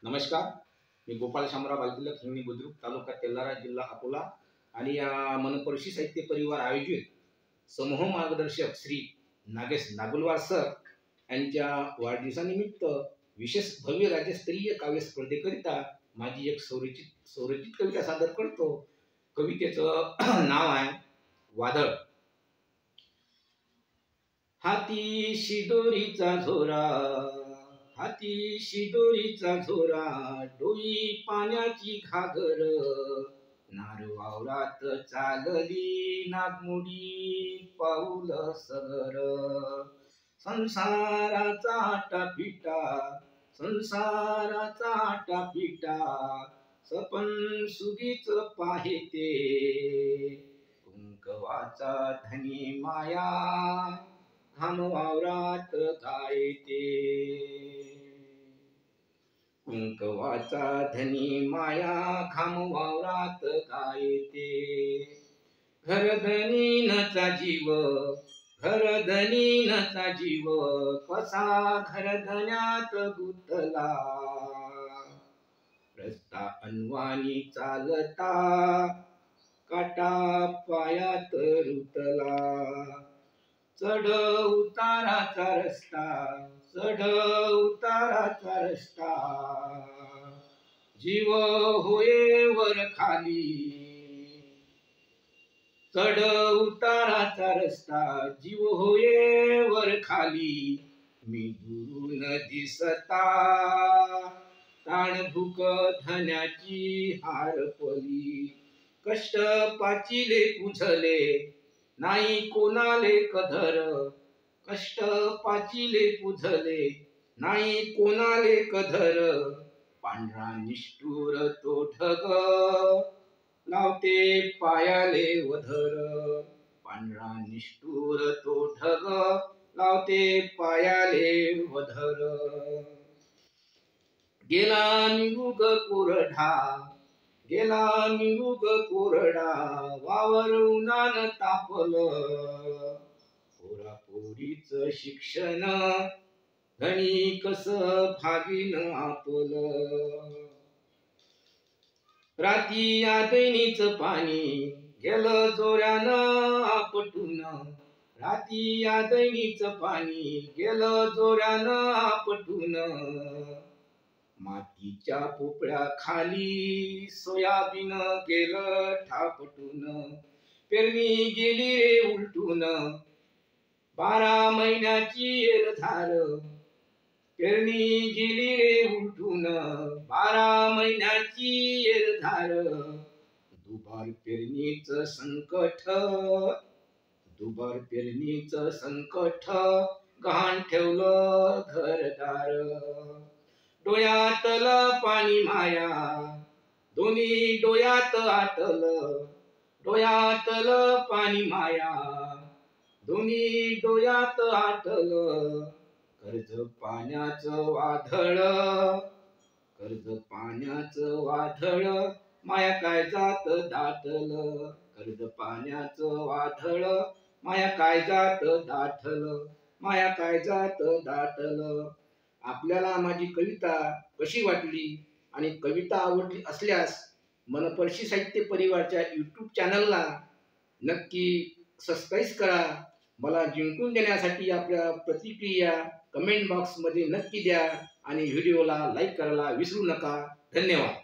नमस्कार, मी गोपाल शामराव बालतिलक, हिंगणी बुद्रुक, तालुका तेल्हारा, जिल्हा अकोला आणि या मनपर्शी साहित्य परिवार आयोजित समूह मार्गदर्शक श्री नागेश नागुलवार सर यांच्या वाढदिवसानिमित्त विशेष भव्य राज्यस्तरीय काव्य स्पर्धेकरिता माझी एक स्वरचित कविता सादर करतो। कवितेचं नाव आहे वादळ। हाती शिदोरीचा झोरा, हाती शिदोरीचा झोरा, डोई पाण्याची घागर, नार वावरात चालली नागमोडी पाऊल सगर। संसाराचा आटापिटा, संसाराचा आटापिटा, सपन सुगीच पाहेते, कुंकवाचा धनी माया घाम वावरात गायते। कुंकवाचा धनी माया घाम वावरात गायते। घरधनीनचा जीव, घरधनीनचा जीव, कसा घरधन्यात गुंतला, रस्ता अनवाणी चालता काटा पायात रुतला। चढ उताराचा रस्ता, चढ उताराचा रस्ता, जीव होये वर खाली। चढ उताराचा रस्ता, जीव होये वर खाली, मी दुरून दिसता ताण भूक धन्याची हारपली। कष्ट पाचिले पुझले, नाही कोणाले कधर, कष्ट पाचिले पुझले, नाही कोणाले कधर, पांढरा निष्ठुर तो ढग लावते पायाले वधर। पांढरा निष्ठुर तो ढग लावते पायाले वधर। गेला निरुग कोरडा, गेला निरुग कोरडा, वावर उन्हान तापल, पोरापोरीच शिक्षण धनी कस भागीन आपल। राती आदैनीच पाणी गेलं जोऱ्यानं आपटून, राती आदैनीच पाणी गेलं जोऱ्यानं आपटून, मातीच्या पोपळ्या खाली सोयाबीन गेलं ठापटून। पेरणी गेली रे उलटून, 12 महिन्याची येरधार, पेरणी गेली रे उलटून, 12 महिन्याची येरधार। दुबार पेरणीच संकट, दुबार पेरणीच संकट, गहाण ठेवलं घरदार। डोळ्यातल पाणी माया, दोन्ही डोळ्यात आटल, डोळ्यातल पाणी माया, दोन्ही डोळ्यात आटल। कर्ज पाण्याचं वादळ, कर्ज पाण्याचं वादळ, माया काय जात दाटल, कर्ज पाण्याचं वादळ, माया काय जात दाटल, माया काय जात दाटल। आपल्याला माझी कविता कशी वाटली आणि कविता आवडली असल्यास मनपर्शी साहित्य परिवारच्या YouTube चॅनलला नक्की सबस्क्राईब करा। मला जिंकून देण्यासाठी आपल्या प्रतिक्रिया कमेंट बॉक्समध्ये नक्की द्या आणि व्हिडिओला लाईक करायला विसरू नका। धन्यवाद।